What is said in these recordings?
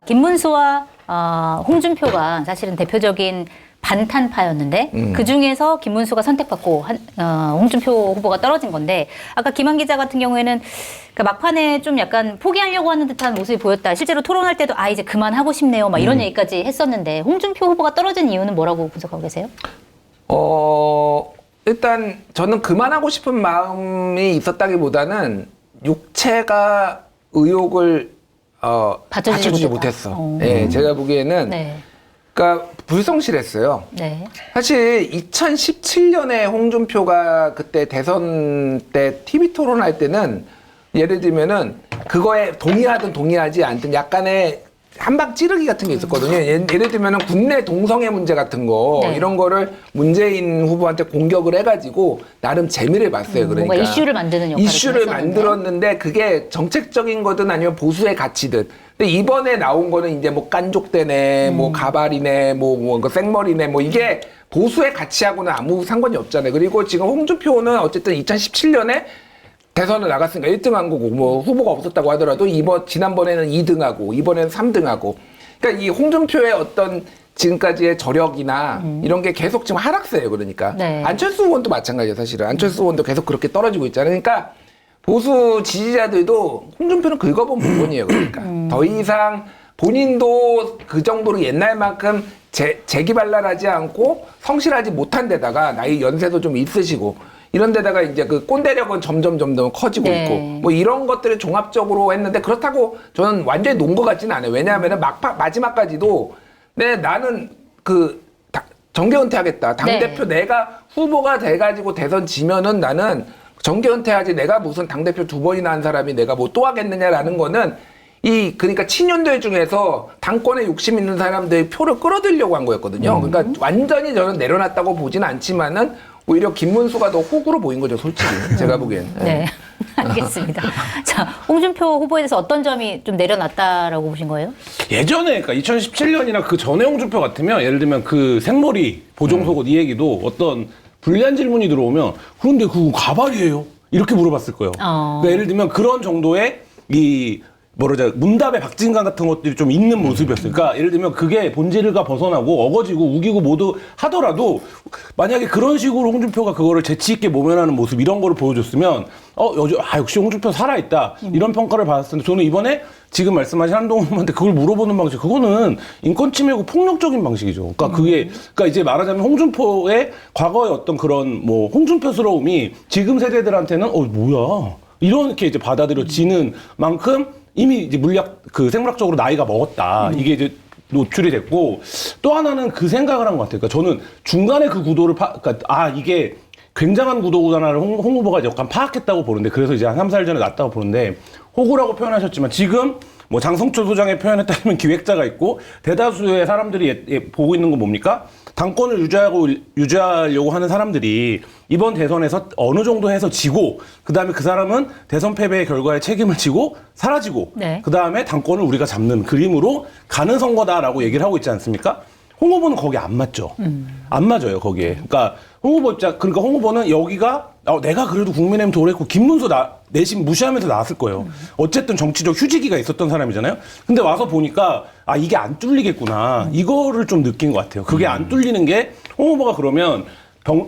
김문수와 홍준표가 사실은 대표적인 반탄파였는데 그중에서 김문수가 선택받고 홍준표 후보가 떨어진 건데 아까 김한 기자 같은 경우에는 그러니까 막판에 좀 약간 포기하려고 하는 듯한 모습이 보였다. 실제로 토론할 때도 이제 그만하고 싶네요. 막 이런 얘기까지 했었는데 홍준표 후보가 떨어진 이유는 뭐라고 분석하고 계세요? 일단 저는 그만하고 싶은 마음이 있었다기보다는 육체가 의혹을 받쳐주지 못했어. 네, 제가 보기에는 네. 그러니까 불성실했어요. 네. 사실 2017년에 홍준표가 그때 대선 때 TV 토론할 때는 예를 들면은 그거에 동의하든 동의하지 않든 약간의 한방 찌르기 같은 게 있었거든요. 예를 들면은 국내 동성애 문제 같은 거 네. 이런 거를 문재인 후보한테 공격을 해가지고 나름 재미를 봤어요. 그러니까 뭔가 이슈를 만드는 역할을 이슈를 했었는데. 만들었는데 그게 정책적인 거든 아니면 보수의 가치든. 근데 이번에 나온 거는 이제 뭐 깐족대네, 뭐 가발이네, 뭐 생머리네, 뭐 이게 보수의 가치하고는 아무 상관이 없잖아요. 그리고 지금 홍준표는 어쨌든 2017년에 대선을 나갔으니까 1등한 거고 뭐 후보가 없었다고 하더라도 지난번에는 2등하고 이번에는 3등하고 그러니까 이 홍준표의 어떤 지금까지의 저력이나 이런 게 계속 지금 하락세예요. 그러니까 네. 안철수 의원도 마찬가지예요. 사실은 안철수 의원도 계속 그렇게 떨어지고 있잖아요. 그러니까 보수 지지자들도 홍준표는 긁어본 부분이에요. 그러니까 더 이상 본인도 그 정도로 옛날만큼 재기발랄하지 않고 성실하지 못한 데다가 나이 연세도 좀 있으시고 이런 데다가 이제 그 꼰대력은 점점 커지고 네. 있고 뭐 이런 것들을 종합적으로 했는데 그렇다고 저는 완전히 논 것 같지는 않아요. 왜냐하면은 마지막까지도 나는 정계 은퇴하겠다. 당대표 네. 내가 후보가 돼가지고 대선 지면은 나는 정계 은퇴하지 내가 무슨 당대표 2번이나 한 사람이 내가 뭐 또 하겠느냐라는 거는 그러니까 친윤들 중에서 당권에 욕심 있는 사람들의 표를 끌어들이려고 한 거였거든요. 그러니까 완전히 저는 내려놨다고 보진 않지만은 오히려 김문수가 더 호구로 보인 거죠, 솔직히. 제가 보기엔. 네. 알겠습니다. 자, 홍준표 후보에 대해서 어떤 점이 좀 내려놨다라고 보신 거예요? 예전에, 그러니까 2017년이나 그 전에 홍준표 같으면 예를 들면 그 생머리, 보정속옷 이 얘기도 어떤 불리한 질문이 들어오면 그런데 그거 가발이에요? 이렇게 물어봤을 거예요. 그러니까 예를 들면 그런 정도의 문답의 박진감 같은 것들이 좀 있는 모습이었어요. 그러니까 예를 들면 그게 본질과 벗어나고 어거지고 우기고 모두 하더라도 만약에 그런 식으로 홍준표가 그거를 재치있게 모면하는 모습 이런 거를 보여줬으면 역시 홍준표 살아있다 이런 평가를 받았을 텐데 저는 이번에 지금 말씀하신 한동훈 후보한테 그걸 물어보는 방식 그거는 인권 침해고 폭력적인 방식이죠. 그러니까 그러니까 이제 말하자면 홍준표의 과거의 어떤 그런 뭐 홍준표스러움이 지금 세대들한테는 뭐야 이렇게 이제 받아들여지는 만큼 이미 이제 생물학적으로 나이가 먹었다. 이게 이제 노출이 됐고, 또 하나는 그 생각을 한 것 같아요. 그러니까 저는 중간에 그 구도를 이게 굉장한 구도구나를 홍 후보가 약간 파악했다고 보는데, 그래서 이제 한 3, 4일 전에 났다고 보는데, 호구라고 표현하셨지만, 지금 뭐 장성철 소장의 표현에 따르면 기획자가 있고, 대다수의 사람들이 보고 있는 건 뭡니까? 당권을 유지하려고 하는 사람들이 이번 대선에서 어느 정도 해서 지고 그다음에 그 사람은 대선 패배의 결과에 책임을 지고 사라지고 네. 그다음에 당권을 우리가 잡는 그림으로 가는 선거다라고 얘기를 하고 있지 않습니까? 홍 후보는 거기 안 맞죠. 안 맞아요, 거기에. 그러니까 홍 후보는 여기가 내가 그래도 국민의힘 도래했고 김문수 내심 무시하면서 나왔을 거예요. 어쨌든 정치적 휴지기가 있었던 사람이잖아요. 근데 와서 보니까 이게 안 뚫리겠구나. 이거를 좀 느낀 것 같아요. 그게 안 뚫리는 게 홍 후보가 그러면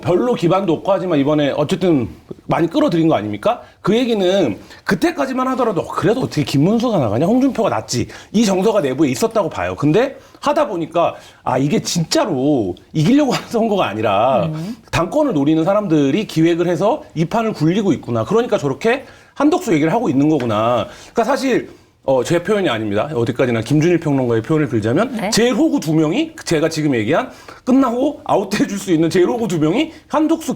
별로 기반도 없고 하지만 이번에 어쨌든 많이 끌어들인 거 아닙니까? 그 얘기는 그때까지만 하더라도 그래도 어떻게 김문수가 나가냐? 홍준표가 낫지. 이 정서가 내부에 있었다고 봐요. 근데 하다 보니까 이게 진짜로 이기려고 하는 선거가 아니라 당권을 노리는 사람들이 기획을 해서 이 판을 굴리고 있구나. 그러니까 저렇게 한덕수 얘기를 하고 있는 거구나. 그러니까 사실 제 표현이 아닙니다. 어디까지나 김준일 평론가의 표현을 빌자면 네. 제일 호구 2명이 제가 지금 얘기한 끝나고 아웃해줄 수 있는 제일 호구 2명이 한덕수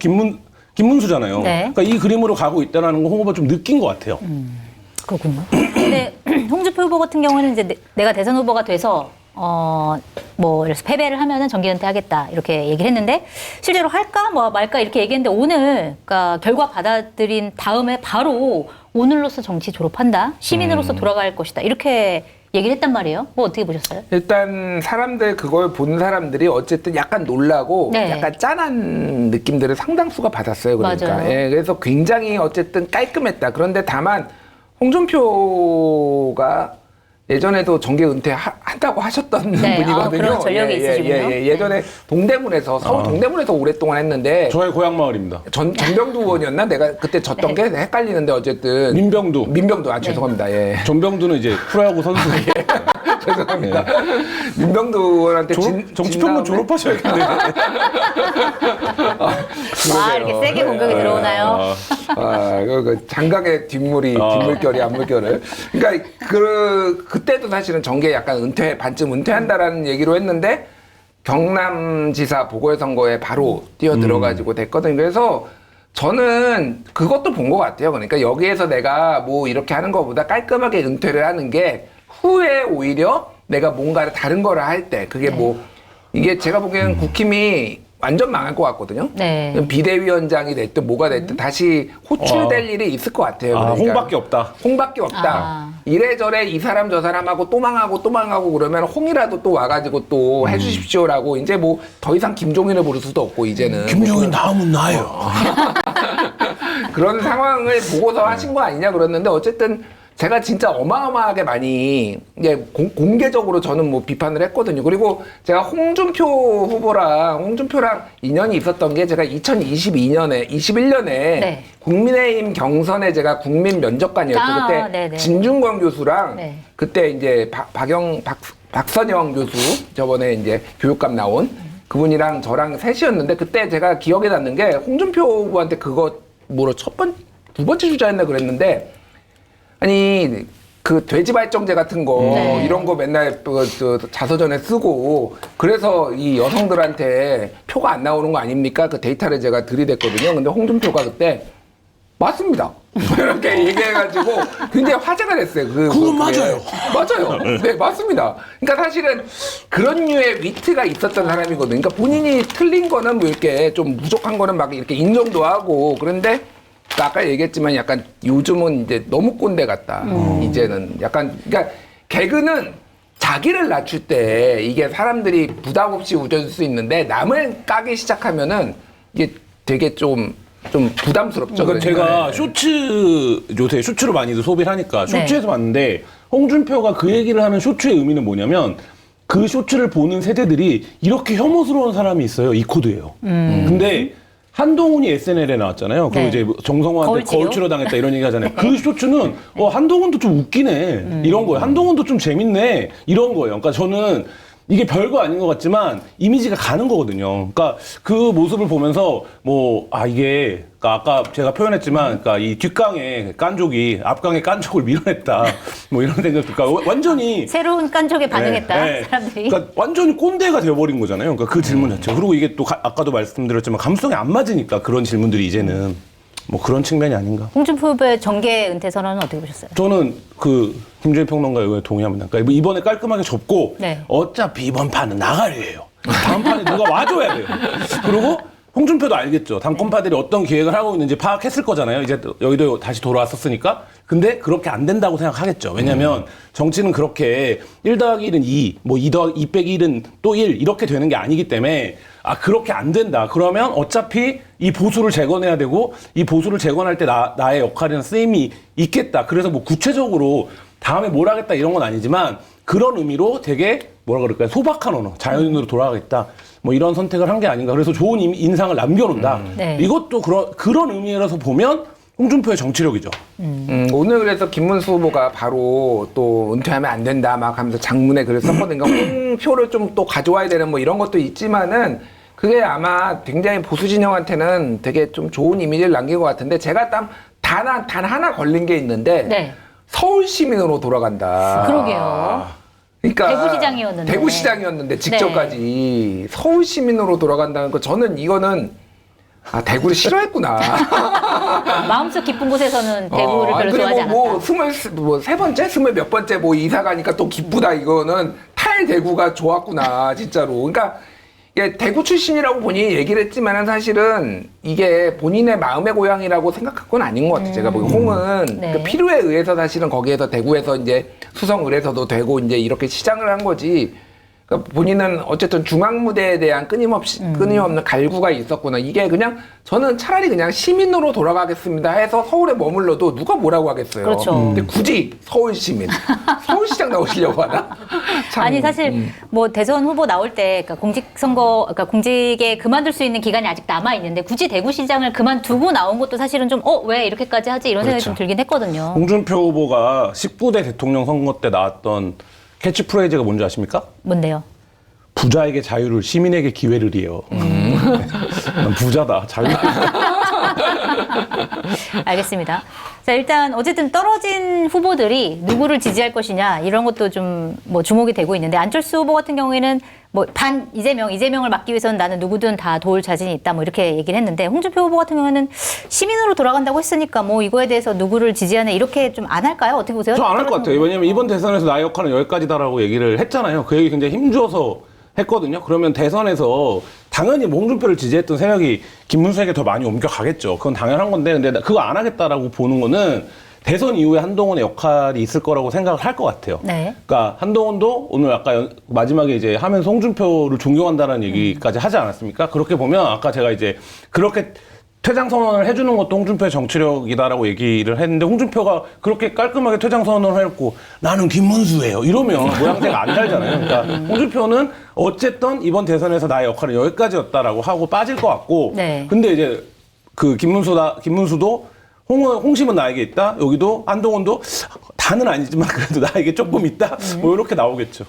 김문수잖아요. 네. 그러니까 이 그림으로 가고 있다는 거 홍 후보가 좀 느낀 것 같아요. 그렇군요. 근데 홍준표 후보 같은 경우는 이제 내가 대선 후보가 돼서 그래서 패배를 하면은 정기 은퇴하겠다 이렇게 얘기를 했는데 실제로 할까 말까 이렇게 얘기했는데 오늘 그러니까 결과 받아들인 다음에 바로 오늘로서 정치 졸업한다 시민으로서 돌아갈 것이다 이렇게 얘기를 했단 말이에요. 뭐 어떻게 보셨어요? 일단 그걸 본 사람들이 어쨌든 약간 놀라고 네. 약간 짠한 느낌들을 상당수가 받았어요. 그러니까. 맞아요. 예, 그래서 굉장히 어쨌든 깔끔했다. 그런데 다만 홍준표가 예전에도 정계 은퇴한다고 하셨던 네, 분이거든요. 그런 전력이 있으시군요. 예전에 동대문에서 서울 동대문에서 오랫동안 했는데 저의 고향 마을입니다. 전병두 의원이었나? 내가 그때 졌던 게 헷갈리는데 어쨌든 민병두 죄송합니다. 예. 전병두는 이제 프로야구 선수. 죄송합니다. 민병두 의원한테 정치평론 졸업하셔야겠네요. 와, 이렇게 세게 공격이 들어오나요? 그 장각의 뒷물결이 앞물결을. 그러니까 그때도 사실은 정계 약간 반쯤 은퇴한다라는 얘기로 했는데 경남지사 보궐선거에 바로 뛰어들어가지고 됐거든요. 그래서 저는 그것도 본 것 같아요. 그러니까 여기에서 내가 뭐 이렇게 하는 것보다 깔끔하게 은퇴를 하는 게 후에 오히려 내가 뭔가를 다른 거를 할 때 그게 뭐 이게 제가 보기에는 국힘이 완전 망할 것 같거든요. 네. 비대위원장이 됐든 뭐가 됐든 다시 호출될 일이 있을 것 같아요. 그러니까. 홍밖에 없다. 홍밖에 없다. 이래저래 이 사람 저 사람하고 또 망하고 그러면 홍이라도 또 와가지고 또 해주십시오라고 이제 뭐 더 이상 김종인을 부를 수도 없고 이제는. 김종인 나오면 나요. 그런 상황을 보고서 하신 거 아니냐 그랬는데 어쨌든 제가 진짜 어마어마하게 많이 이제 공개적으로 저는 뭐 비판을 했거든요. 그리고 제가 홍준표랑 인연이 있었던 게 제가 21년에 네. 국민의힘 경선에 제가 국민 면접관이었죠. 그때 네네. 진중권 교수랑 네. 그때 이제 박선영 교수 저번에 이제 교육감 나온 그분이랑 저랑 셋이었는데 그때 제가 기억에 남는 게 홍준표 후보한테 그거 두 번째 주자였나 그랬는데 아니 그 돼지 발정제 같은 거 네. 이런 거 맨날 자서전에 쓰고 그래서 이 여성들한테 표가 안 나오는 거 아닙니까? 그 데이터를 제가 들이댔거든요. 근데 홍준표가 그때 맞습니다. 이렇게 얘기해가지고 굉장히 화제가 됐어요. 그건 맞아요. 맞아요. 네, 맞습니다. 그러니까 사실은 그런 류의 위트가 있었던 사람이거든요. 그러니까 본인이 틀린 거는 뭐 이렇게 좀 부족한 거는 막 이렇게 인정도 하고 그런데 아까 얘기했지만 약간 요즘은 이제 너무 꼰대 같다. 이제는 약간 그러니까 개그는 자기를 낮출 때 이게 사람들이 부담 없이 웃어줄 수 있는데 남을 까기 시작하면은 이게 되게 좀 부담스럽죠. 그러니까 제가 요새 쇼츠로 많이들 소비를 하니까 쇼츠에서 봤는데 홍준표가 그 얘기를 하는 쇼츠의 의미는 뭐냐면 그 쇼츠를 보는 세대들이 이렇게 혐오스러운 사람이 있어요. 이 코드예요. 근데 한동훈이 SNL에 나왔잖아요. 그리고 이제 정성호한테 거울치료 당했다 이런 얘기 하잖아요. 그 쇼츠는 한동훈도 좀 웃기네 이런 거예요. 한동훈도 좀 재밌네 이런 거예요. 그러니까 저는 이게 별거 아닌 것 같지만 이미지가 가는 거거든요. 그러니까 그 모습을 보면서 이게 그러니까 아까 제가 표현했지만 그러니까 이 뒷강에 깐족이 앞강에 깐족을 밀어냈다. 뭐 이런 생각. 그러니까 완전히 새로운 깐족에 반응했다 사람들이. 그러니까 완전히 꼰대가 되어버린 거잖아요. 그러니까 그 질문 자체. 그리고 이게 또 아까도 말씀드렸지만 감수성이 안 맞으니까 그런 질문들이 이제는 뭐 그런 측면이 아닌가. 홍준표 후보의 정계 은퇴 선언은 어떻게 보셨어요? 저는 김준일 평론가 의견에 동의합니다. 그러니까 이번에 깔끔하게 접고 어차피 이번 판은 나가려예요. 다음 판에 누가 와줘야 돼요. 그리고 홍준표도 알겠죠. 당권파들이 어떤 기획을 하고 있는지 파악했을 거잖아요. 이제 여의도 다시 돌아왔었으니까. 근데 그렇게 안 된다고 생각하겠죠. 왜냐면 정치는 그렇게 1 더하기 1은 2, 뭐 2 빼기 1은 또 1 이렇게 되는 게 아니기 때문에 그렇게 안 된다. 그러면 어차피 이 보수를 재건해야 되고 이 보수를 재건할 때 나의 역할이나 쓰임이 있겠다. 그래서 뭐 구체적으로 다음에 뭘 하겠다 이런 건 아니지만 그런 의미로 되게 뭐라 그럴까요? 소박한 언어, 자연인으로 돌아가겠다. 뭐 이런 선택을 한 게 아닌가. 그래서 좋은 인상을 남겨놓는다. 이것도 그런 의미에서 보면 홍준표의 정치력이죠. 오늘 그래서 김문수 후보가 바로 또 은퇴하면 안 된다 막 하면서 장문에 글을 썼거든요. 홍표를 좀 또 가져와야 되는 뭐 이런 것도 있지만은 그게 아마 굉장히 보수 진영한테는 되게 좀 좋은 이미지를 남긴 것 같은데 제가 단 하나 걸린 게 있는데 서울 시민으로 돌아간다. 그러게요. 그러니까 대구시장이었는데 직전까지 서울 시민으로 돌아간다는 거 저는 이거는 대구를 싫어했구나. 마음속 깊은 곳에서는 대구를 별로 좋아하지 않았다. 뭐 23번째, 20몇 번째 뭐 이사 가니까 또 기쁘다 이거는 탈대구가 좋았구나 진짜로. 그러니까 이게 대구 출신이라고 본인이 얘기를 했지만은 사실은 이게 본인의 마음의 고향이라고 생각한 건 아닌 것 같아요. 제가 보기 홍은 그 필요에 의해서 사실은 거기에서 대구에서 이제 수성을에서도 되고 이제 이렇게 시장을 한 거지. 그러니까 본인은 어쨌든 중앙무대에 대한 끊임없는 갈구가 있었구나. 이게 그냥 저는 차라리 그냥 시민으로 돌아가겠습니다 해서 서울에 머물러도 누가 뭐라고 하겠어요. 그렇죠. 근데 굳이 서울 시민, 서울시장 나오시려고 하나? 참, 아니 사실 뭐 대선 후보 나올 때 그러니까 공직선거 그러니까 공직에 그만둘 수 있는 기간이 아직 남아 있는데 굳이 대구시장을 그만두고 나온 것도 사실은 좀 왜 이렇게까지 하지 이런 생각이 좀 들긴 했거든요. 홍준표 후보가 19대 대통령 선거 때 나왔던 캐치프레이즈가 뭔지 아십니까? 뭔데요? 부자에게 자유를 시민에게 기회를이에요. 난 부자다. 자유. 알겠습니다. 자, 일단 어쨌든 떨어진 후보들이 누구를 지지할 것이냐 이런 것도 좀 뭐 주목이 되고 있는데 안철수 후보 같은 경우에는 뭐 반 이재명을 막기 위해서는 나는 누구든 다 도울 자신이 있다 뭐 이렇게 얘기를 했는데 홍준표 후보 같은 경우에는 시민으로 돌아간다고 했으니까 뭐 이거에 대해서 누구를 지지하냐 이렇게 좀 안 할까요? 어떻게 보세요? 저 안 할 것 같아요. 왜냐면 이번 대선에서 나의 역할은 여기까지다라고 얘기를 했잖아요. 그 얘기 굉장히 힘줘서 했거든요. 그러면 대선에서 당연히 홍준표를 지지했던 세력이 김문수에게 더 많이 옮겨가겠죠. 그건 당연한 건데, 근데 그거 안 하겠다라고 보는 거는 대선 이후에 한동훈의 역할이 있을 거라고 생각을 할 것 같아요. 네. 그러니까 한동훈도 오늘 아까 마지막에 이제 하면서 홍준표를 존경한다는 얘기까지 하지 않았습니까? 그렇게 보면 아까 제가 이제 그렇게 퇴장 선언을 해주는 것도 홍준표의 정치력이다라고 얘기를 했는데 홍준표가 그렇게 깔끔하게 퇴장 선언을 해놓고 나는 김문수예요 이러면 모양새가 안 달잖아요. 그러니까 홍준표는 어쨌든 이번 대선에서 나의 역할은 여기까지였다라고 하고 빠질 것 같고 네. 근데 이제 그 김문수도 홍심은 나에게 있다. 여기도 한동훈도 다는 아니지만 그래도 나에게 조금 있다. 뭐 이렇게 나오겠죠.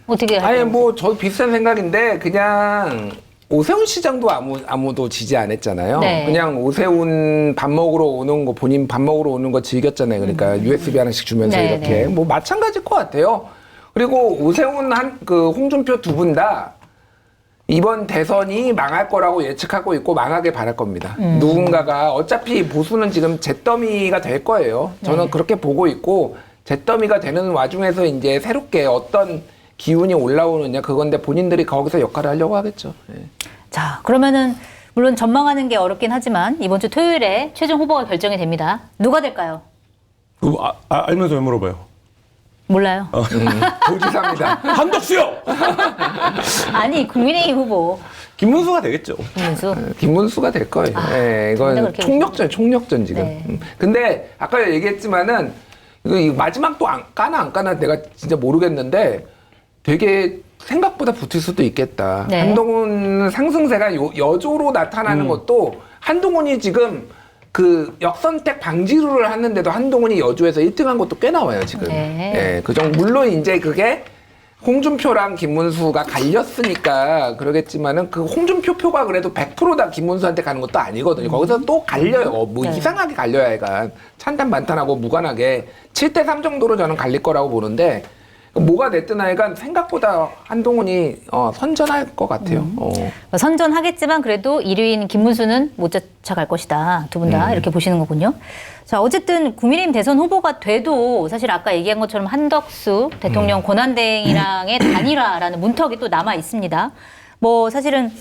어떻게 아니 할까요? 뭐 저 비슷한 생각인데 그냥 오세훈 시장도 아무도 지지 안 했잖아요. 네. 그냥 오세훈 밥 먹으러 오는 거 본인 밥 먹으러 오는 거 즐겼잖아요. 그러니까 USB 하나씩 주면서 네, 이렇게 네. 뭐 마찬가지일 것 같아요. 그리고 오세훈 그 홍준표 두 분 다 이번 대선이 망할 거라고 예측하고 있고 망하게 바랄 겁니다. 누군가가 어차피 보수는 지금 잿더미가 될 거예요. 저는 네. 그렇게 보고 있고 잿더미가 되는 와중에서 이제 새롭게 어떤 기운이 올라오느냐 그건데 본인들이 거기서 역할을 하려고 하겠죠. 예. 자, 그러면은 물론 전망하는 게 어렵긴 하지만 이번 주 토요일에 최종 후보가 결정이 됩니다. 누가 될까요? 그거 알면서 왜 물어봐요? 몰라요. 도지사입니다. 한덕수요! 아니 국민의힘 후보 김문수가 되겠죠. 김문수. 김문수가 될 거예요. 예, 근데 이건 그렇게 총력전 지금. 네. 근데 아까 얘기했지만은 이거 마지막도 안 까나 내가 진짜 모르겠는데 되게 생각보다 붙을 수도 있겠다. 네. 한동훈 상승세가 여조로 나타나는 것도 한동훈이 지금 그 역선택 방지루를 하는데도 한동훈이 여주에서 1등한 것도 꽤 나와요 지금. 네. 예, 그 정도 물론 이제 그게 홍준표랑 김문수가 갈렸으니까 그러겠지만은 그 홍준표 표가 그래도 100%다 김문수한테 가는 것도 아니거든요. 거기서 또 갈려요. 뭐 네. 이상하게 갈려야 약간 찬반 반탄하고 무관하게 7대3 정도로 저는 갈릴 거라고 보는데 뭐가 됐든 하여간 생각보다 한동훈이 선전할 것 같아요. 선전하겠지만 그래도 1위인 김문수는 못 쫓아갈 것이다. 두 분 다 이렇게 보시는 거군요. 자, 어쨌든 국민의힘 대선 후보가 돼도 사실 아까 얘기한 것처럼 한덕수 대통령 권한대행이랑의 단일화라는 문턱이 또 남아 있습니다. 뭐 사실은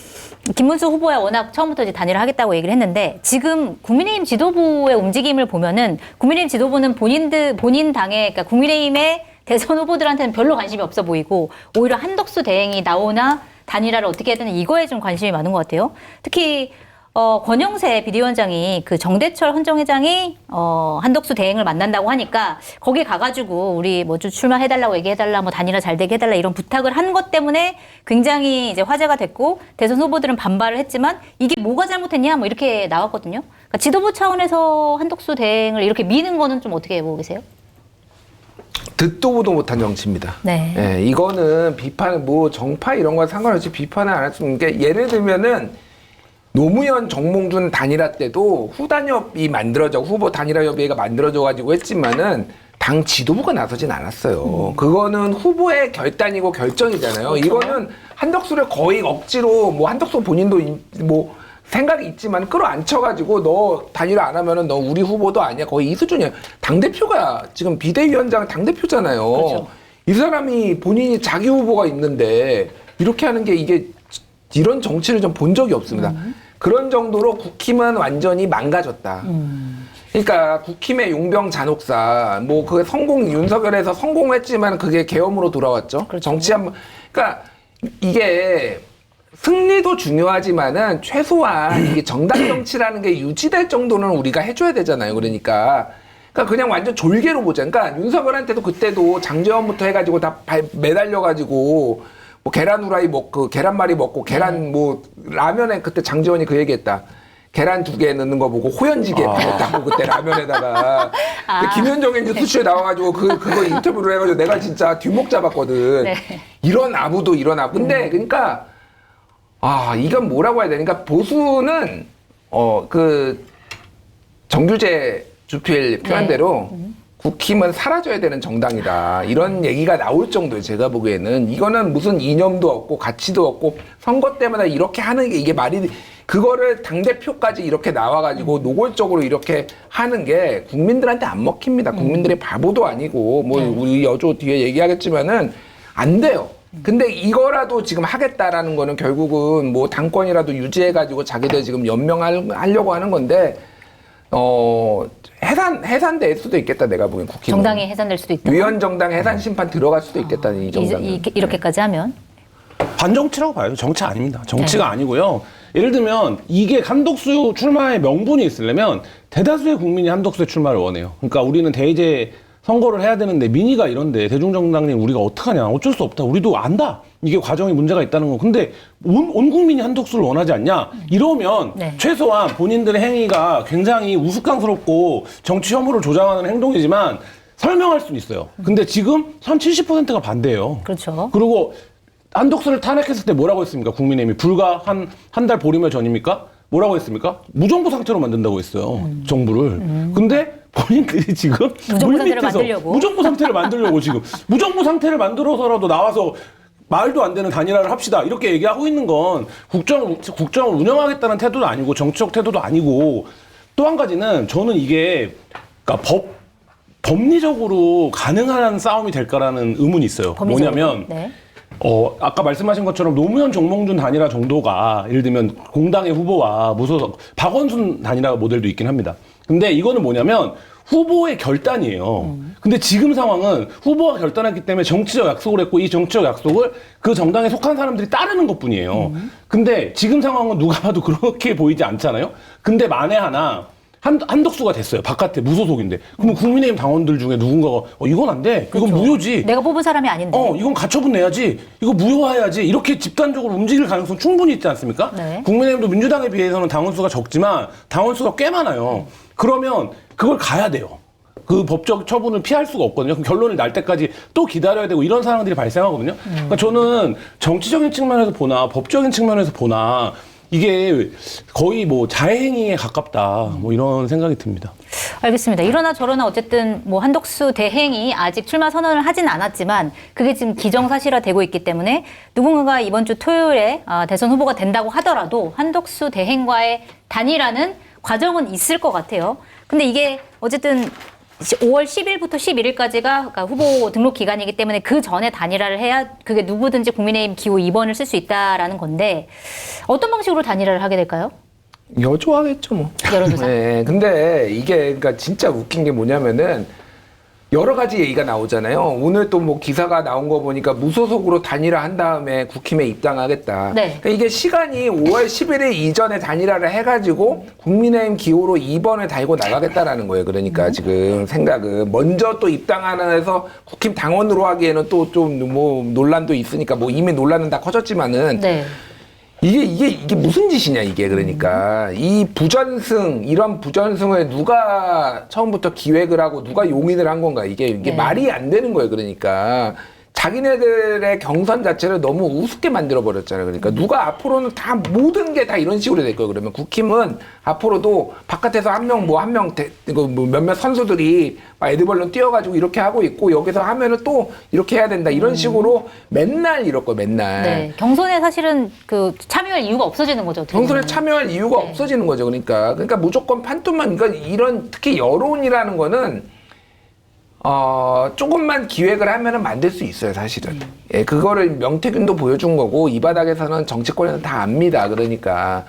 김문수 후보야 워낙 처음부터 이제 단일화 하겠다고 얘기를 했는데 지금 국민의힘 지도부의 움직임을 보면은 국민의힘 지도부는 본인 당의 그러니까 국민의힘의 대선 후보들한테는 별로 관심이 없어 보이고 오히려 한덕수 대행이 나오나 단일화를 어떻게 해야 되나 이거에 좀 관심이 많은 것 같아요. 특히 권영세 비대위원장이 그 정대철 헌정회장이 한덕수 대행을 만난다고 하니까 거기 가가지고 우리 뭐 좀 출마해달라고 얘기해달라 뭐 단일화 잘 되게 해달라 이런 부탁을 한 것 때문에 굉장히 이제 화제가 됐고 대선 후보들은 반발을 했지만 이게 뭐가 잘못했냐 뭐 이렇게 나왔거든요. 그러니까 지도부 차원에서 한덕수 대행을 이렇게 미는 거는 좀 어떻게 보고 계세요? 듣도 보도 못한 정치입니다. 네. 예, 이거는 비판, 뭐 정파 이런 거 상관없이 비판을 안 할 수 있는 게 예를 들면은 노무현 정몽준 단일화 때도 후단협이 만들어져 후보 단일화협의회가 만들어져 가지고 했지만은 당 지도부가 나서진 않았어요. 그거는 후보의 결단이고 결정이잖아요. 그렇죠. 이거는 한덕수를 거의 억지로 뭐 한덕수 본인도 뭐 생각이 있지만 끌어안혀가지고 너 단일화 안 하면은 너 우리 후보도 아니야. 거의 이 수준이에요. 당대표가 지금 비대위원장 당대표잖아요. 그렇죠. 이 사람이 본인이 자기 후보가 있는데 이렇게 하는 게 이게 이런 정치를 좀 본 적이 없습니다. 그런 정도로 국힘은 완전히 망가졌다. 그러니까 국힘의 용병 잔혹사, 뭐 그 윤석열에서 성공했지만 그게 계엄으로 돌아왔죠. 그렇죠. 정치 한번 그러니까 이게 승리도 중요하지만은 최소한 이게 정당 정치라는 게 유지될 정도는 우리가 해줘야 되잖아요. 그러니까 그냥 완전 졸개로 보자. 그러니까 윤석열한테도 그때도 장제원부터 해가지고 다 매달려가지고 뭐 계란 후라이 먹고 계란말이 먹고 계란 뭐 라면에 그때 장제원이 그 얘기했다. 계란 2개 넣는 거 보고 호연지게 먹었다고 그때 라면에다가. 근데 김현정이 이제 수시에 나와가지고 그거 인터뷰를 해가지고 내가 진짜 뒷목 잡았거든. 네. 이런 아부도 이런 아부. 근데 그러니까 이건 뭐라고 해야 되나? 그러니까 보수는 그 정규재 주필 표현대로 국힘은 사라져야 되는 정당이다. 이런 얘기가 나올 정도예요. 제가 보기에는 이거는 무슨 이념도 없고 가치도 없고 선거 때마다 이렇게 하는 게 이게 말이 그거를 당대표까지 이렇게 나와가지고 노골적으로 이렇게 하는 게 국민들한테 안 먹힙니다. 국민들이 바보도 아니고 뭐 우리 여조 뒤에 얘기하겠지만은 안 돼요. 근데 이거라도 지금 하겠다라는 거는 결국은 뭐 당권이라도 유지해가지고 자기들 지금 연명하려고 하는 건데 해산될 수도 있겠다. 내가 보기엔 국힘은. 정당이 해산될 수도 있다. 위헌정당 해산 심판 들어갈 수도 있겠다. 이 정당은. 이렇게까지 하면. 반정치라고 봐요. 정치 아닙니다. 정치가 아니고요. 예를 들면 이게 한덕수 출마의 명분이 있으려면 대다수의 국민이 한덕수의 출마를 원해요. 그러니까 우리는 대의제 선거를 해야 되는데 민의가 이런데 대중정당님 우리가 어떡하냐. 어쩔 수 없다. 우리도 안다. 이게 과정이 문제가 있다는 거. 근데 온 국민이 한덕수를 원하지 않냐. 이러면 최소한 본인들의 행위가 굉장히 우스꽝스럽고 정치 혐오를 조장하는 행동이지만 설명할 수는 있어요. 근데 지금 한 70%가 반대예요. 그렇죠. 그리고 한덕수를 탄핵했을 때 뭐라고 했습니까? 국민의힘이 불과 한 달 보름여 전입니까? 뭐라고 했습니까? 무정부 상태로 만든다고 했어요. 정부를. 근데 본인들이 지금 무정부 상태를 만들려고. 무정부 상태를 만들려고 지금 무정부 상태를 만들어서라도 나와서 말도 안 되는 단일화를 합시다. 이렇게 얘기하고 있는 건 국정을 운영하겠다는 태도도 아니고 정치적 태도도 아니고 또 한 가지는 저는 이게 그러니까 법리적으로 가능한 싸움이 될까라는 의문이 있어요. 법리적으로? 뭐냐면 네. 아까 말씀하신 것처럼 노무현 정몽준 단일화 정도가 예를 들면 공당의 후보와 무소속 박원순 단일화 모델도 있긴 합니다. 근데 이거는 뭐냐면 후보의 결단이에요. 근데 지금 상황은 후보가 결단했기 때문에 정치적 약속을 했고 이 정치적 약속을 그 정당에 속한 사람들이 따르는 것뿐이에요. 근데 지금 상황은 누가 봐도 그렇게 보이지 않잖아요. 근데 만에 하나 한덕수가 됐어요. 바깥에 무소속인데. 그럼 국민의힘 당원들 중에 누군가가 이건 안 돼. 그렇죠. 이건 무효지. 내가 뽑은 사람이 아닌데. 이건 가처분 내야지. 이거 무효화해야지. 이렇게 집단적으로 움직일 가능성 충분히 있지 않습니까? 네. 국민의힘도 민주당에 비해서는 당원수가 적지만 당원수가 꽤 많아요. 그러면 그걸 가야 돼요. 그 법적 처분을 피할 수가 없거든요. 그럼 결론을 날 때까지 또 기다려야 되고 이런 상황들이 발생하거든요. 그러니까 저는 정치적인 측면에서 보나 법적인 측면에서 보나 이게 거의 뭐 자해행위에 가깝다. 뭐 이런 생각이 듭니다. 알겠습니다. 이러나 저러나 어쨌든 뭐 한덕수 대행이 아직 출마 선언을 하진 않았지만 그게 지금 기정사실화되고 있기 때문에 누군가가 이번 주 토요일에 대선 후보가 된다고 하더라도 한덕수 대행과의 단일화는 과정은 있을 것 같아요. 근데 이게 어쨌든 5월 10일부터 11일까지가 그러니까 후보 등록 기간이기 때문에 그 전에 단일화를 해야 그게 누구든지 국민의힘 기호 2번을 쓸 수 있다라는 건데 어떤 방식으로 단일화를 하게 될까요? 여조하겠죠 뭐. 여론조사. 네, 근데 이게 그러니까 진짜 웃긴 게 뭐냐면은 여러 가지 얘기가 나오잖아요. 오늘 또 뭐 기사가 나온 거 보니까 무소속으로 단일화 한 다음에 국힘에 입당하겠다. 네. 그러니까 이게 시간이 5월 11일 이전에 단일화를 해가지고 국민의힘 기호로 2번을 달고 나가겠다라는 거예요. 그러니까 지금 생각은 먼저 또 입당하는 해서 국힘 당원으로 하기에는 또 좀 뭐 논란도 있으니까 뭐 이미 논란은 다 커졌지만은. 네. 이게 무슨 짓이냐, 이게. 그러니까. 이 부전승, 이런 부전승을 누가 처음부터 기획을 하고 누가 용인을 한 건가. 이게 네. 말이 안 되는 거예요. 그러니까. 자기네들의 경선 자체를 너무 우습게 만들어버렸잖아요. 그러니까 누가 앞으로는 다 모든 게 다 이런 식으로 될 거예요. 그러면 국힘은 앞으로도 바깥에서 한 명 몇몇 선수들이 막 에드벌룬 뛰어가지고 이렇게 하고 있고 여기서 하면은 또 이렇게 해야 된다. 이런 식으로 맨날 이럴 거예요. 맨날. 네. 경선에 사실은 그 참여할 이유가 없어지는 거죠. 어떻게 경선에 보면. 참여할 이유가 네. 없어지는 거죠. 그러니까 무조건 판돈만, 그러니까 이런 특히 여론이라는 거는 조금만 기획을 하면은 만들 수 있어요, 사실은. 그거를 명태균도 보여준 거고, 이 바닥에서는 정치권에는 다 압니다. 그러니까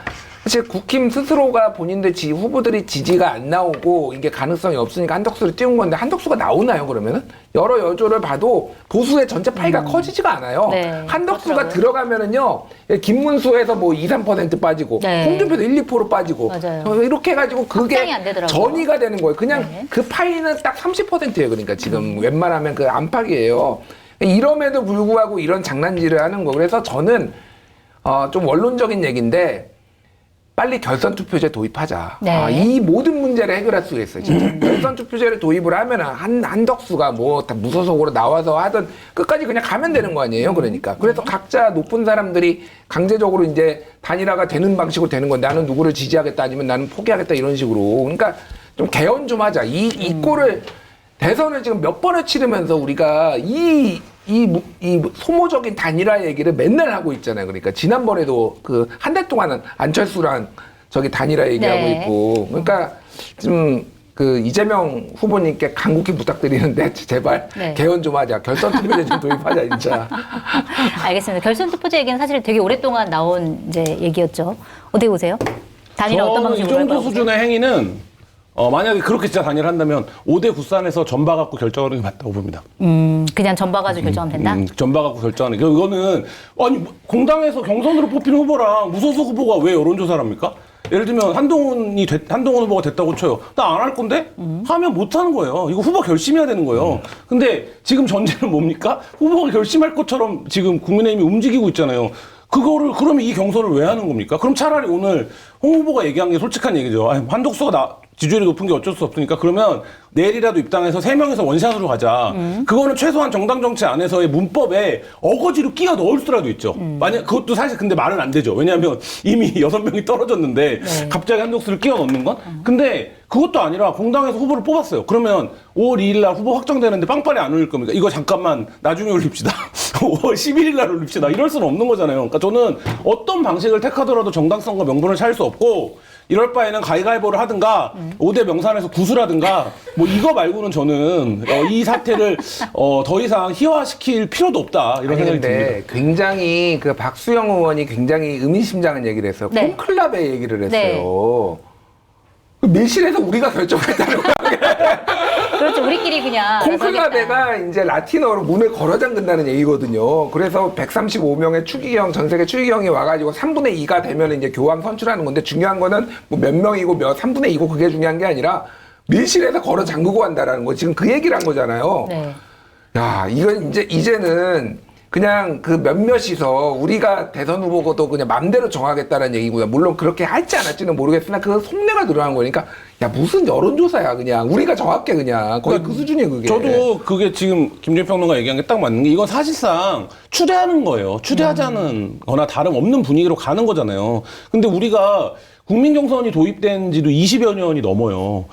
사실 국힘 스스로가 본인들 후보들이 지지가 안 나오고 이게 가능성이 없으니까 한덕수를 띄운 건데 한덕수가 나오나요 그러면은? 여러 여조를 봐도 보수의 전체 파이가 커지지가 않아요. 네, 한덕수가 그렇더라고요. 들어가면은요 김문수에서 뭐 2, 3% 빠지고 네. 홍준표도 1, 2% 빠지고 맞아요. 이렇게 해가지고 그게 확장이 안 되더라고요. 전이가 되는 거예요. 그냥 네. 그 파이는 딱 30%예요. 그러니까 지금 웬만하면 그 안팎이에요. 이럼에도 불구하고 이런 장난질을 하는 거. 그래서 저는 좀 원론적인 얘기인데 빨리 결선 투표제 도입하자. 네. 이 모든 문제를 해결할 수가 있어요. 진짜 결선 투표제를 도입을 하면은 한덕수가 뭐 다 무소속으로 나와서 하든 끝까지 그냥 가면 되는 거 아니에요. 그러니까 그래서 각자 높은 사람들이 강제적으로 이제 단일화가 되는 방식으로 되는 건데 나는 누구를 지지하겠다 아니면 나는 포기하겠다 이런 식으로. 그러니까 좀 개헌 좀 하자. 이 꼴을 대선을 지금 몇 번을 치르면서 우리가 이 소모적인 단일화 얘기를 맨날 하고 있잖아요. 그러니까 지난번에도 그 한 달 동안은 안철수랑 저기 단일화 얘기하고 네. 있고. 그러니까 좀 그 이재명 후보님께 간곡히 부탁드리는데 제발 네. 개헌 좀 하자. 결선 투표제 좀 도입하자 진짜. 알겠습니다. 결선 투표제 얘기는 사실 되게 오랫동안 나온 이제 얘기였죠. 어떻게 보세요? 단일화 어떤 저는 이 방식으로 할 정도 거라고 보세요? 수준의 행위는 만약에 그렇게 진짜 단일을 한다면 5대 구산에서 전봐 갖고 결정하는 게 맞다고 봅니다. 그냥 전봐가지고 결정하면 된다? 전봐 갖고 결정하는 게 이거는 아니 공당에서 경선으로 뽑힌 후보랑 무소속 후보가 왜 여론조사를 합니까? 예를 들면 한동훈 후보가 됐다고 쳐요. 나 안 할 건데 하면 못 하는 거예요. 이거 후보 결심해야 되는 거예요. 근데 지금 전제는 뭡니까? 후보가 결심할 것처럼 지금 국민의힘이 움직이고 있잖아요. 그거를 그러면 이 경선을 왜 하는 겁니까? 그럼 차라리 오늘 홍 후보가 얘기한 게 솔직한 얘기죠. 아니, 한덕수가 지지율이 높은 게 어쩔 수 없으니까 그러면 내일이라도 입당해서 3명에서 원샷으로 가자. 그거는 최소한 정당 정치 안에서의 문법에 어거지로 끼워 넣을 수라도 있죠. 만약 그것도 사실 근데 말은 안 되죠. 왜냐하면 이미 6명이 떨어졌는데 네. 갑자기 한덕수를 끼워 넣는 건? 근데 그것도 아니라 공당에서 후보를 뽑았어요. 그러면 5월 2일 날 후보 확정되는데 빵빠레 안 올릴 겁니까? 이거 잠깐만 나중에 올립시다. 5월 11일 날 올립시다. 이럴 수는 없는 거잖아요. 그러니까 저는 어떤 방식을 택하더라도 정당성과 명분을 찾을 수 없고 이럴 바에는 가위가위보를 하든가 5대 명산에서 구수라든가 뭐 이거 말고는 저는 이 사태를 더 이상 희화시킬 필요도 없다 이런 아니, 생각이 듭니다. 근데 굉장히 그 박수영 의원이 굉장히 의미심장한 얘기를 했어요. 네. 콘클럽의 얘기를 했어요. 네. 그 밀실에서 우리가 결정했다는 거야. 그렇죠. 우리끼리 그냥 콘클라베가 이제 라틴어로 문을 걸어 잠근다는 얘기거든요. 그래서 135명의 추기경, 전 세계 추기경이 와가지고 3분의 2가 되면 이제 교황 선출하는 건데 중요한 거는 뭐 몇 명이고 3분의 2고 그게 중요한 게 아니라 밀실에서 걸어 잠그고 한다라는 거. 지금 그 얘기를 한 거잖아요. 네. 야, 이건 이제는 그냥 그 몇몇이서 우리가 대선 후보고도 그냥 맘대로 정하겠다는 얘기고요. 물론 그렇게 할지 안 할지는 모르겠으나 그 속내가 늘어난 거니까 야 무슨 여론조사야 그냥 우리가 정할게 그냥 거의 그 수준이에요 그게. 저도 그게 지금 김준일 평론가 얘기한 게 딱 맞는 게 이건 사실상 추대하는 거예요. 추대하자는 거나 다름없는 분위기로 가는 거잖아요. 근데 우리가 국민 경선이 도입된 지도 20여 년이 넘어요.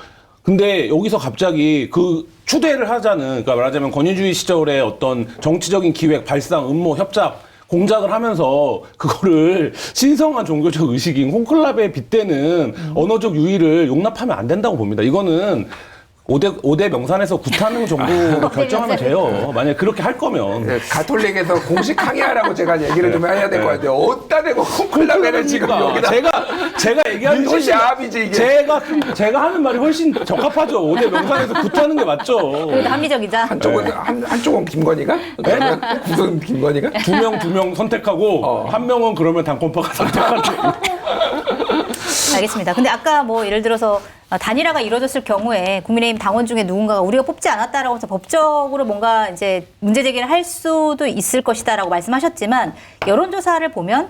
근데 여기서 갑자기 그 추대를 하자는, 그러니까 말하자면 권위주의 시절의 어떤 정치적인 기획, 발상, 음모, 협작, 공작을 하면서 그거를 신성한 종교적 의식인 콘클라베에 빗대는 언어적 유의를 용납하면 안 된다고 봅니다. 이거는 5대 명산에서 구타는 정도로 결정하면 돼요. 만약에 그렇게 할 거면. 네, 가톨릭에서 공식 항의하라고 제가 얘기를 좀 해야 될 것 같아요. 어디다 대고 콘클라베를 지금 여기다. 제가 얘기하는 게 민주주의 야합이지 이게. 제가 하는 말이 훨씬 적합하죠. 5대 명산에서 구타는 게 맞죠. 그래도 합리적이자. 한쪽은 김건희가? 그러면 무슨 김건희가? 두 명 선택하고 한 명은 그러면 당권파가 선택하는. 알겠습니다. 근데 아까 뭐 예를 들어서 단일화가 이루어졌을 경우에 국민의힘 당원 중에 누군가가 우리가 뽑지 않았다라고 해서 법적으로 뭔가 이제 문제 제기를 할 수도 있을 것이다라고 말씀하셨지만 여론조사를 보면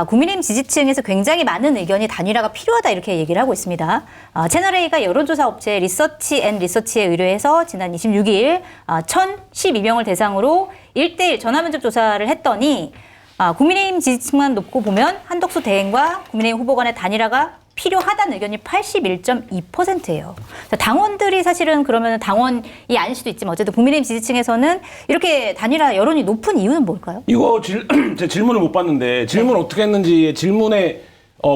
국민의힘 지지층에서 굉장히 많은 의견이 단일화가 필요하다 이렇게 얘기를 하고 있습니다. 채널A가 여론조사 업체 리서치앤리서치에 의뢰해서 지난 26일 1,012명을 대상으로 1대1 전화면접 조사를 했더니 국민의힘 지지층만 놓고 보면 한덕수 대행과 국민의힘 후보 간의 단일화가 필요하다는 의견이 81.2%예요. 당원들이 사실은 그러면 당원이 아닐 수도 있지만 어쨌든 국민의힘 지지층에서는 이렇게 단일화 여론이 높은 이유는 뭘까요? 이거 제 질문을 못 봤는데 질문 어떻게 했는지의 질문에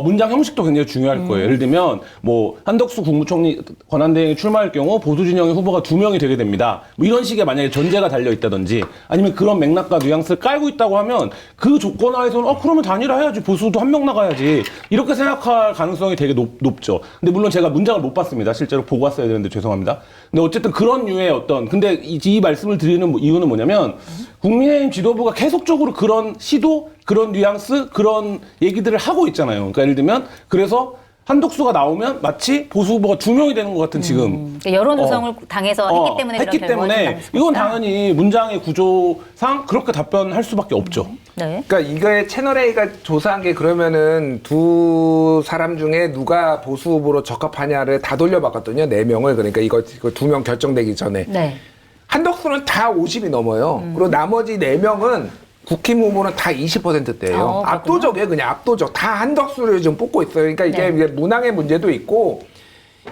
문장 형식도 굉장히 중요할 거예요. 예를 들면 뭐 한덕수 국무총리 권한대행이 출마할 경우 보수 진영의 후보가 2명이 되게 됩니다. 뭐 이런 식의 만약에 전제가 달려 있다든지 아니면 그런 맥락과 뉘앙스를 깔고 있다고 하면 그 조건하에서는 그러면 단일화해야지 보수도 1명 나가야지 이렇게 생각할 가능성이 되게 높죠. 근데 물론 제가 문장을 못 봤습니다. 실제로 보고 왔어야 되는데 죄송합니다. 근데 어쨌든 그런 류의 근데 이 말씀을 드리는 이유는 뭐냐면 국민의힘 지도부가 계속적으로 그런 시도, 그런 뉘앙스, 그런 얘기들을 하고 있잖아요. 그러니까 예를 들면 그래서 한덕수가 나오면 마치 보수 후보가 2명이 되는 것 같은 지금 그러니까 여론 조성을 당해서 했기 때문에 했기 그런 결과가 때문에 나왔습니다. 이건 당연히 문장의 구조상 그렇게 답변할 수밖에 없죠. 네. 그러니까 이거에 채널A가 조사한 게 그러면은 두 사람 중에 누가 보수 후보로 적합하냐를 다 돌려봤거든요. 4명을. 그러니까 이거 2명 결정되기 전에. 네. 한덕수는 다 50이 넘어요. 그리고 나머지 4명은 국힘 후보는 다 20%대예요. 그렇군요. 압도적이에요. 그냥 압도적. 다 한덕수를 좀 뽑고 있어요. 그러니까 이게 네. 문항의 문제도 있고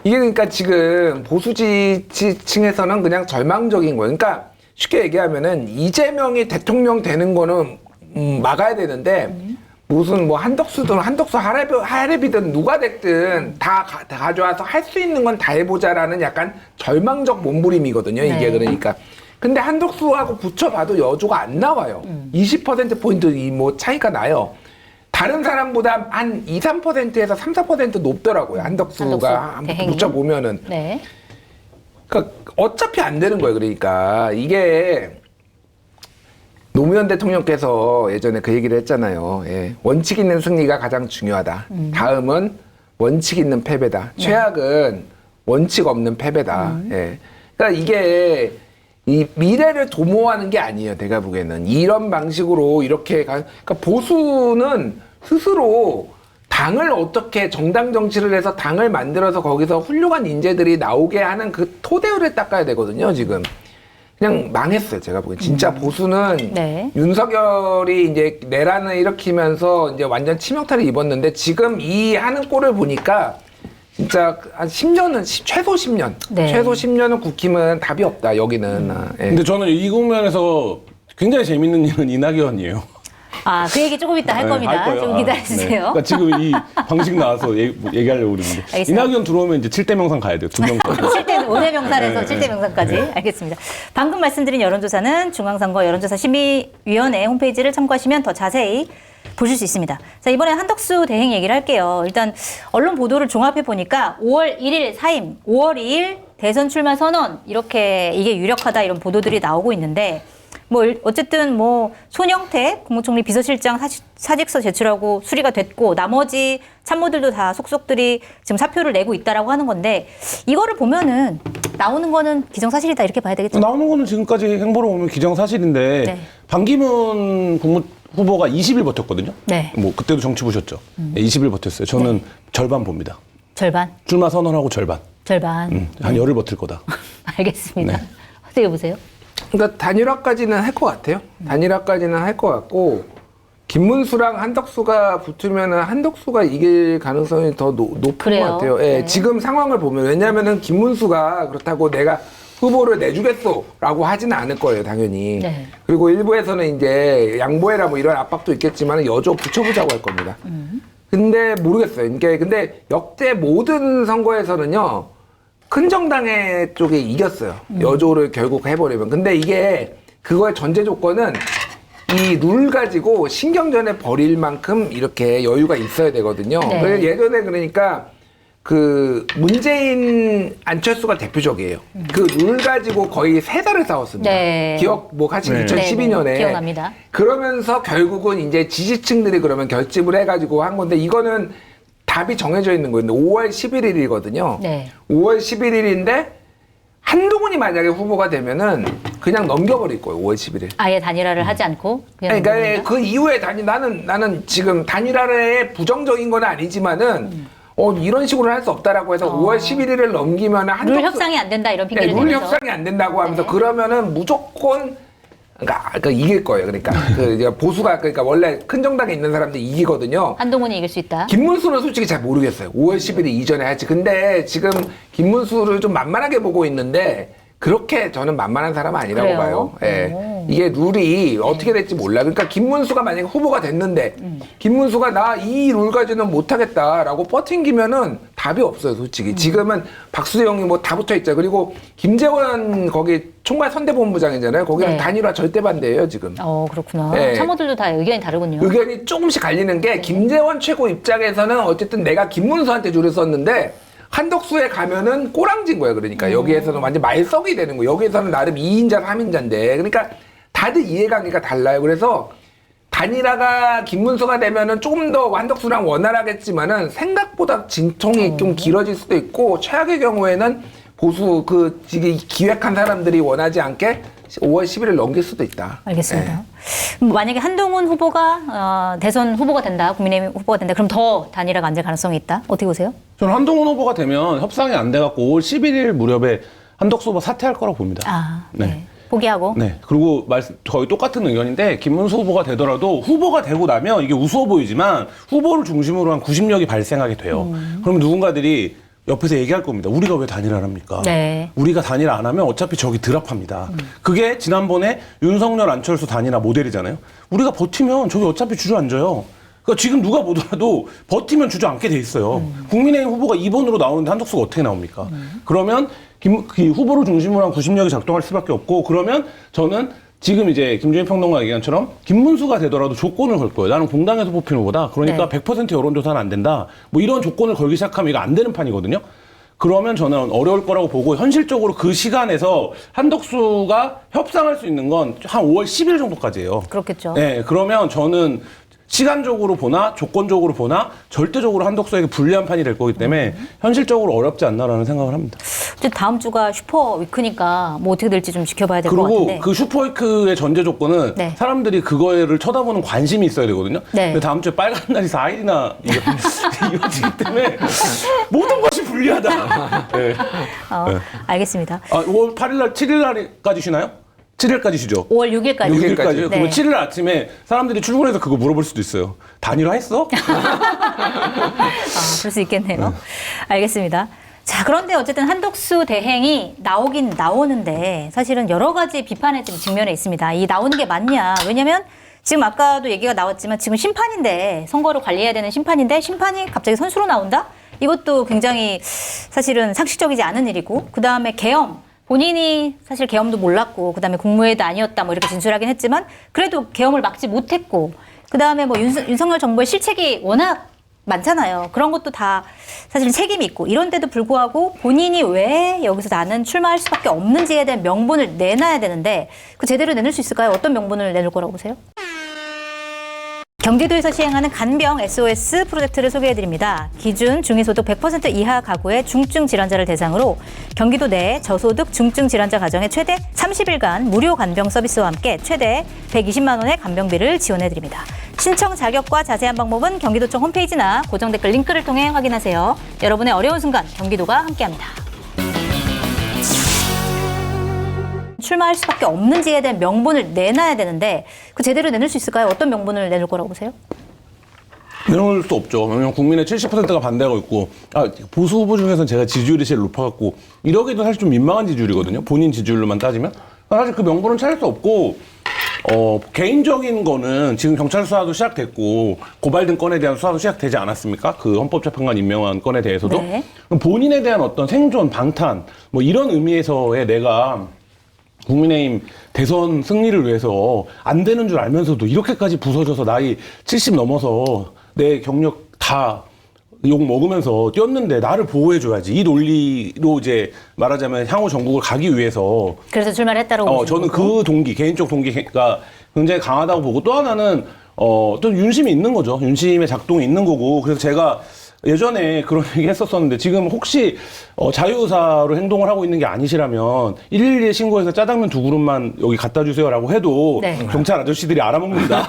이게 그러니까 지금 보수 지지층에서는 그냥 절망적인 거예요. 그러니까 쉽게 얘기하면은 이재명이 대통령 되는 거는 막아야 되는데 무슨 뭐 한덕수든 한덕수 하랩이든 누가 됐든 다 가져와서 할 수 있는 건 다 해보자라는 약간 절망적 몸부림이거든요. 이게 네. 그러니까. 근데 한덕수하고 붙여봐도 여조가 안 나와요. 20%포인트 뭐 차이가 나요. 다른 사람보다 한 2, 3%에서 3, 4% 높더라고요. 한덕수가 대행이? 붙여보면은. 네. 그러니까 어차피 안 되는 거예요. 그러니까 이게 노무현 대통령께서 예전에 그 얘기를 했잖아요. 예. 원칙 있는 승리가 가장 중요하다. 다음은 원칙 있는 패배다. 최악은 원칙 없는 패배다. 예. 그러니까 이게 이 미래를 도모하는 게 아니에요. 내가 보기에는 이런 방식으로 이렇게 그러니까 보수는 스스로 당을 어떻게 정당 정치를 해서 당을 만들어서 거기서 훌륭한 인재들이 나오게 하는 그 토대를 닦아야 되거든요. 지금 그냥 망했어요. 제가 보기엔 진짜 보수는 네. 윤석열이 이제 내란을 일으키면서 이제 완전 치명타를 입었는데 지금 이 하는 꼴을 보니까 진짜 한 10년은 최소 10년, 네. 최소 10년은 국힘은 답이 없다. 여기는. 예. 근데 저는 이 국면에서 굉장히 재밌는 일은 이낙연이에요. 아, 그 얘기 조금 이따 할 네, 겁니다. 할 거예요. 좀 기다려주세요. 네. 그러니까 지금 이 방식 나와서 얘기하려고 그러는데 알겠습니다. 이낙연 들어오면 이제 7대 명상 가야 돼요. 2명. 7대 5대 명산에서 네, 7대 명산까지 알겠습니다. 방금 말씀드린 여론조사는 중앙선거 여론조사 심의위원회 홈페이지를 참고하시면 더 자세히 보실 수 있습니다. 자, 이번에 한덕수 대행 얘기를 할게요. 일단 언론 보도를 종합해 보니까 5월 1일 사임, 5월 2일 대선 출마 선언 이렇게 이게 유력하다 이런 보도들이 나오고 있는데 뭐 어쨌든 뭐 손영태 국무총리 비서실장 사직서 제출하고 수리가 됐고 나머지 참모들도 다 속속들이 지금 사표를 내고 있다라고 하는 건데 이거를 보면은 나오는 거는 기정사실이다 이렇게 봐야 되겠죠? 나오는 거는 지금까지 행보로 보면 기정사실인데 네. 반기문 후보가 20일 버텼거든요. 네. 뭐 그때도 정치 보셨죠. 네, 20일 버텼어요. 저는 절반 봅니다. 절반? 출마 선언하고 절반. 절반. 한 열흘 버틸 거다. 알겠습니다. 네. 어떻게 보세요? 그러니까 단일화까지는 할 것 같아요. 단일화까지는 할 것 같고 김문수랑 한덕수가 붙으면은 한덕수가 이길 가능성이 더 높은 그래요? 것 같아요. 예, 네. 지금 상황을 보면 왜냐하면은 김문수가 그렇다고 내가 후보를 내주겠소라고 하지는 않을 거예요, 당연히. 네. 그리고 일부에서는 이제 양보해라 뭐 이런 압박도 있겠지만 여조 붙여보자고 할 겁니다. 근데 모르겠어요. 근데 역대 모든 선거에서는요. 큰 정당의 쪽에 이겼어요. 여조를 결국 해버리면. 근데 이게 그거의 전제 조건은 이 룰 가지고 신경전에 벌일 만큼 이렇게 여유가 있어야 되거든요. 네. 그래서 예전에 그러니까 그 문재인 안철수가 대표적이에요. 그 룰 가지고 거의 3달을 싸웠습니다. 네. 기억 뭐 하시죠? 네. 2012년에. 네, 기억납니다. 그러면서 결국은 이제 지지층들이 그러면 결집을 해가지고 한 건데 이거는 답이 정해져 있는 거예요. 5월 11일이거든요. 네. 5월 11일인데 한동훈이 만약에 후보가 되면은 그냥 넘겨버릴 거예요. 5월 11일. 아예 단일화를 하지 않고 그냥 그러니까 넘깁니다? 그 이후에 나는 지금 단일화에 부정적인 건 아니지만은 이런 식으로 할 수 없다라고 해서 5월 11일을 넘기면 룰 협상이 안 된다 이런 핑계를 룰 대면서 협상이 안 된다고 하면서 네. 그러면은 무조건 그러니까 이길 거예요. 그러니까 그 이제 보수가 그러니까 원래 큰 정당에 있는 사람들이 이기거든요. 한동훈이 이길 수 있다. 김문수는 솔직히 잘 모르겠어요. 5월 10일 이전에 할지. 근데 지금 김문수를 좀 만만하게 보고 있는데 그렇게 저는 만만한 사람은 아니라고 그래요? 봐요. 예. 오. 이게 룰이 어떻게 될지 몰라. 그러니까 김문수가 만약에 후보가 됐는데 김문수가 나 이 룰 가지고는 못하겠다라고 버팅기면은 답이 없어요, 솔직히. 지금은 박수영이 뭐 다 붙어 있죠. 그리고 김재원 거기 총괄 선대본부장이잖아요. 거기는 네. 단일화 절대 반대예요, 지금. 그렇구나. 네. 참모들도 다 의견이 다르군요. 의견이 조금씩 갈리는 게 김재원 최고 입장에서는 어쨌든 내가 김문수한테 줄을 썼는데 한덕수에 가면은 꼬랑진 거예요. 그러니까 여기에서는 완전 말썽이 되는 거예요. 여기에서는 나름 2인자, 3인자인데 그러니까 다들 이해관계가 달라요. 그래서 단일화가 김문수가 되면은 조금 더 한덕수랑 원활하겠지만은 생각보다 진통이 좀 길어질 수도 있고 최악의 경우에는 보수 지금 기획한 사람들이 원하지 않게 5월 11일 넘길 수도 있다. 알겠습니다. 만약에 한동훈 후보가 대선 후보가 된다, 국민의힘 후보가 된다, 그럼 더 단일화가 안 될 가능성이 있다? 어떻게 보세요? 저는 한동훈 후보가 되면 협상이 안 돼갖고 5월 11일 무렵에 한덕수 후보 사퇴할 거라고 봅니다. 네. 포기하고. 네. 그리고 거의 똑같은 의견인데 김문수 후보가 되더라도 후보가 되고 나면 이게 우스워 보이지만 후보를 중심으로 한 구심력이 발생하게 돼요. 그럼 누군가들이 옆에서 얘기할 겁니다. 우리가 왜 단일화를 합니까? 네. 우리가 단일화 안 하면 어차피 저기 드랍합니다. 그게 지난번에 윤석열 안철수 단일화 모델이잖아요. 우리가 버티면 저기 어차피 주저앉아요. 그러니까 지금 누가 보더라도 버티면 주저앉게 돼 있어요. 국민의힘 후보가 2번으로 나오는데 한덕수가 어떻게 나옵니까? 그러면 그 후보를 중심으로 한 구심력이 작동할 수밖에 없고 그러면 저는 지금 이제 김준일 평론가 얘기한 것처럼 김문수가 되더라도 조건을 걸 거예요. 나는 공당에서 뽑힌 후보다. 그러니까 네. 100% 여론조사는 안 된다. 뭐 이런 조건을 걸기 시작하면 이거 안 되는 판이거든요. 그러면 저는 어려울 거라고 보고 현실적으로 그 시간에서 한덕수가 협상할 수 있는 건 한 5월 10일 정도까지예요. 그렇겠죠. 네, 그러면 저는 시간적으로 보나 조건적으로 보나 절대적으로 한덕수에게 불리한 판이 될 거기 때문에 현실적으로 어렵지 않나라는 생각을 합니다. 어쨌든 다음 주가 슈퍼 위크니까 뭐 어떻게 될지 좀 지켜봐야 될 것 그리고 같은데. 그 슈퍼위크의 전제 조건은 네. 사람들이 그거를 쳐다보는 관심이 있어야 되거든요. 네. 근데 다음 주에 빨간 날이 4일이나 이어지기 때문에 모든 것이 불리하다. 네. 알겠습니다. 5월 8일 날, 7일 날까지 쉬나요? 7일까지 쉬죠. 5월 6일까지. 6일까지. 네. 그러면 7일 아침에 사람들이 출근해서 그거 물어볼 수도 있어요. 단일화 했어? 그럴 수 있겠네요. 알겠습니다. 자, 그런데 어쨌든 한덕수 대행이 나오긴 나오는데 사실은 여러 가지 비판의 좀 측면에 있습니다. 이 나오는 게 맞냐? 왜냐면 지금 아까도 얘기가 나왔지만 지금 심판인데 선거를 관리해야 되는 심판인데 심판이 갑자기 선수로 나온다? 이것도 굉장히 사실은 상식적이지 않은 일이고 그다음에 계엄. 본인이 사실 계엄도 몰랐고 그다음에 국무회의도 아니었다 뭐 이렇게 진술하긴 했지만 그래도 계엄을 막지 못했고 그다음에 뭐 윤석열 정부의 실책이 워낙 많잖아요. 그런 것도 다 사실 책임이 있고 이런데도 불구하고 본인이 왜 여기서 나는 출마할 수밖에 없는지에 대한 명분을 내놔야 되는데 그 제대로 내놓을 수 있을까요? 어떤 명분을 내놓을 거라고 보세요? 경기도에서 시행하는 간병 SOS 프로젝트를 소개해드립니다. 기준 중위소득 100% 이하 가구의 중증 질환자를 대상으로 경기도 내 저소득 중증 질환자 가정에 최대 30일간 무료 간병 서비스와 함께 최대 120만 원의 간병비를 지원해드립니다. 신청 자격과 자세한 방법은 경기도청 홈페이지나 고정 댓글 링크를 통해 확인하세요. 여러분의 어려운 순간 경기도가 함께합니다. 출마할 수밖에 없는지에 대한 명분을 내놔야 되는데 그 제대로 내놓을 수 있을까요? 어떤 명분을 내놓을 거라고 보세요? 내놓을 수 없죠. 왜냐면 국민의 70%가 반대하고 있고 보수 후보 중에서는 제가 지지율이 제일 높아갖고 이러기도 사실 좀 민망한 지지율이거든요. 본인 지지율로만 따지면. 사실 그 명분은 찾을 수 없고 개인적인 거는 지금 경찰 수사도 시작됐고 고발 등 건에 대한 수사도 시작되지 않았습니까? 그 헌법재판관 임명한 건에 대해서도. 네. 그럼 본인에 대한 어떤 생존, 방탄 뭐 이런 의미에서의 내가 국민의힘 대선 승리를 위해서 안 되는 줄 알면서도 이렇게까지 부서져서 나이 70 넘어서 내 경력 다 욕 먹으면서 뛰었는데 나를 보호해줘야지. 이 논리로 이제 말하자면 향후 전국을 가기 위해서. 그래서 출마를 했다고 보시는 저는 거고. 그 동기, 개인적 동기가 굉장히 강하다고 보고 또 하나는 또 윤심이 있는 거죠. 윤심의 작동이 있는 거고. 그래서 제가 예전에 그런 얘기 했었었는데 지금 혹시 자유의사로 행동을 하고 있는 게 아니시라면 112에 신고해서 짜장면 2그릇만 여기 갖다 주세요라고 해도 네. 경찰 아저씨들이 알아먹는다.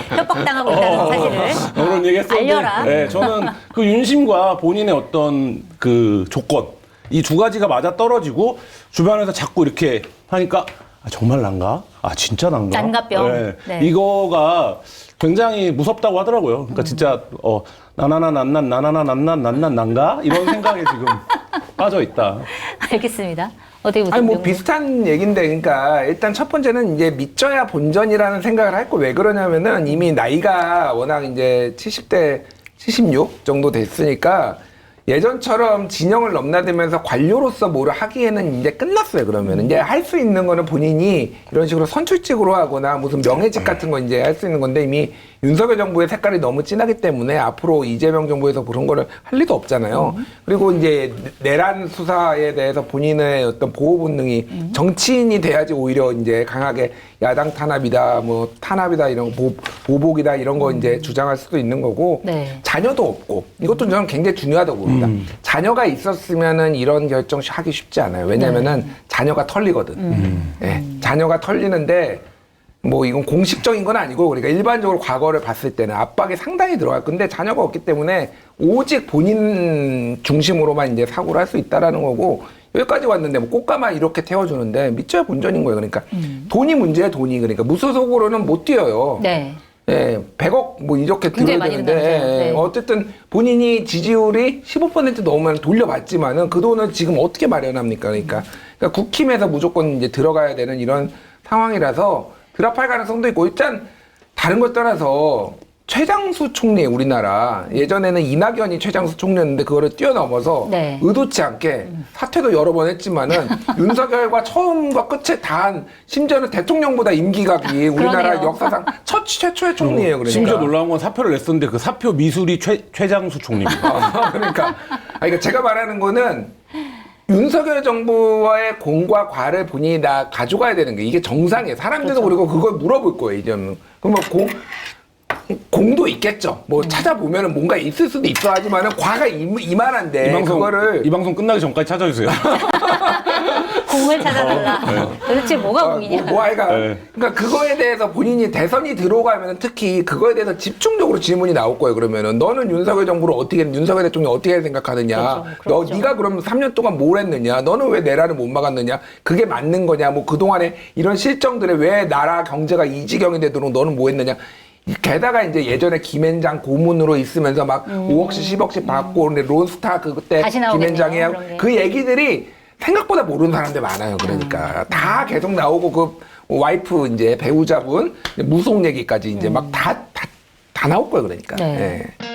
협박당하고 있다는 사실을 그런 얘기 했었는데 알려라. 네, 저는 그 윤심과 본인의 어떤 그 조건 이 두 가지가 맞아 떨어지고 주변에서 자꾸 이렇게 하니까 정말 난가? 진짜 난가? 난가병. 네. 네. 이거가 굉장히 무섭다고 하더라고요. 그러니까 진짜 나나나 난가 이런 생각에 지금 빠져 있다. 알겠습니다. 어떻게 보세요? 아니 뭐 명분? 비슷한 얘긴데, 그러니까 일단 첫 번째는 이제 믿져야 본전이라는 생각을 할 거. 왜 그러냐면은 이미 나이가 워낙 이제 70대 76 정도 됐으니까 예전처럼 진영을 넘나들면서 관료로서 뭐를 하기에는 이제 끝났어요. 그러면 이제 할 수 있는 거는 본인이 이런 식으로 선출직으로 하거나 무슨 명예직 같은 거 이제 할 수 있는 건데, 이미 윤석열 정부의 색깔이 너무 진하기 때문에 앞으로 이재명 정부에서 그런 거를 할 리도 없잖아요. 그리고 이제 내란 수사에 대해서 본인의 어떤 보호 본능이 정치인이 돼야지 오히려 이제 강하게 야당 탄압이다, 뭐 탄압이다, 이런 거, 보복이다 이런 거 이제 주장할 수도 있는 거고, 네. 자녀도 없고, 이것도 저는 굉장히 중요하다고 봅니다. 자녀가 있었으면은 이런 결정 하기 쉽지 않아요. 왜냐면은 자녀가 털리거든. 예, 자녀가 털리는데 뭐 이건 공식적인 건 아니고, 그러니까 일반적으로 과거를 봤을 때는 압박이 상당히 들어갈 건데, 자녀가 없기 때문에 오직 본인 중심으로만 이제 사고를 할 수 있다라는 거고, 여기까지 왔는데 뭐 꽃가마 이렇게 태워주는데 믿져야 본전인 거예요. 그러니까 돈이 문제야, 돈이. 그러니까 무소속으로는 못 뛰어요. 네. 예, 100억 뭐 이렇게 굉장히 들어야 많이 되는데, 든다면서요. 네. 어쨌든 본인이 지지율이 15% 넘으면 돌려받지만은 그 돈을 지금 어떻게 마련합니까? 그러니까 국힘에서 무조건 이제 들어가야 되는 이런 상황이라서 드랍할 가능성도 있고, 일단 다른 것 떠나서 최장수 총리, 우리나라 예전에는 이낙연이 최장수 총리였는데 그거를 뛰어넘어서 네. 의도치 않게 사퇴도 여러 번 했지만은 윤석열과 처음과 끝에 다한, 심지어는 대통령보다 임기각이 우리나라 그러네요. 역사상 최초의 총리예요. 그러니까. 심지어 놀라운 건 사표를 냈었는데 그 사표 미술이 최장수 총리입니다. 그러니까. 그러니까 제가 말하는 거는 윤석열 정부와의 공과 과를 본인이 다 가져가야 되는 게 이게 정상이에요. 사람들도 그렇죠. 그리고 그걸 물어볼 거예요, 이제는. 그럼 뭐 공도 있겠죠. 뭐 찾아보면은 뭔가 있을 수도 있어 하지만은 과가 이만한데 그거를 이 방송 끝나기 전까지 찾아주세요. 공을 찾아달라. 도대체 뭐가 공이냐. 뭐 하여간 네. 그러니까 그거에 대해서 본인이 대선이 들어가면 특히 그거에 대해서 집중적으로 질문이 나올 거예요. 그러면은 너는 윤석열 정부를 어떻게, 윤석열 대통령 어떻게 생각하느냐, 그렇죠. 네가 그럼 3년 동안 뭘 했느냐, 너는 왜 내란을 못 막았느냐, 그게 맞는 거냐, 뭐 그동안에 이런 실정들에 왜 나라 경제가 이 지경이 되도록 너는 뭐 했느냐. 게다가 이제 예전에 김앤장 고문으로 있으면서 막 5억씩 10억씩 받고, 근데 론스타 그때 다시 나오겠네요, 김앤장이 그런 게. 그 얘기들이 생각보다 모르는 사람들 많아요. 그러니까 다 계속 나오고, 그 와이프 이제 배우자분 무속 얘기까지 이제 막 다 나올 거예요. 그러니까. 네. 예.